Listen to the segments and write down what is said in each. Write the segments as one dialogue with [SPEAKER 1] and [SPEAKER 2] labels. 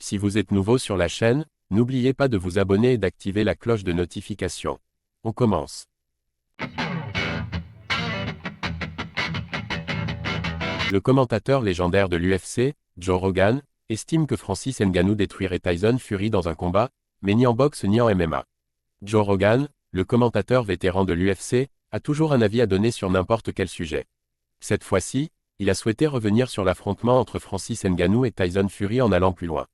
[SPEAKER 1] Si vous êtes nouveau sur la chaîne, n'oubliez pas de vous abonner et d'activer la cloche de notification. On commence. Le commentateur légendaire de l'UFC, Joe Rogan, estime que Francis Ngannou détruirait Tyson Fury dans un combat, mais ni en boxe ni en MMA. Joe Rogan, le commentateur vétéran de l'UFC, a toujours un avis à donner sur n'importe quel sujet. Cette fois-ci, il a souhaité revenir sur l'affrontement entre Francis Ngannou et Tyson Fury en allant plus loin.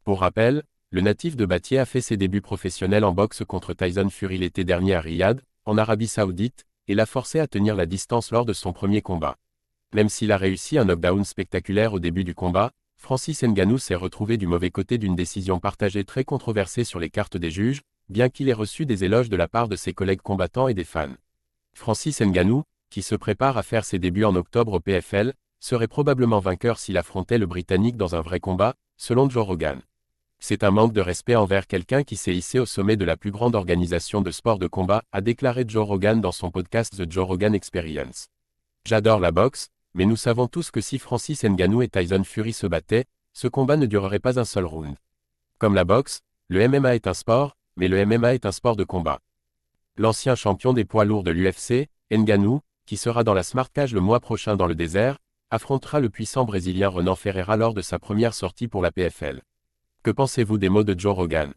[SPEAKER 1] Pour rappel, le natif de Battier a fait ses débuts professionnels en boxe contre Tyson Fury l'été dernier à Riyad, en Arabie Saoudite, et l'a forcé à tenir la distance lors de son premier combat. Même s'il a réussi un knockdown spectaculaire au début du combat, Francis Ngannou s'est retrouvé du mauvais côté d'une décision partagée très controversée sur les cartes des juges, bien qu'il ait reçu des éloges de la part de ses collègues combattants et des fans. Francis Ngannou, qui se prépare à faire ses débuts en octobre au PFL, serait probablement vainqueur s'il affrontait le Britannique dans un vrai combat, selon Joe Rogan. C'est un manque de respect envers quelqu'un qui s'est hissé au sommet de la plus grande organisation de sport de combat, a déclaré Joe Rogan dans son podcast The Joe Rogan Experience. J'adore la boxe, mais nous savons tous que si Francis Ngannou et Tyson Fury se battaient, ce combat ne durerait pas un seul round. Comme la boxe, le MMA est un sport, mais le MMA est un sport de combat. L'ancien champion des poids lourds de l'UFC, Ngannou, qui sera dans la Smart Cage le mois prochain dans le désert, affrontera le puissant Brésilien Renan Ferreira lors de sa première sortie pour la PFL. Que pensez-vous des mots de Joe Rogan ?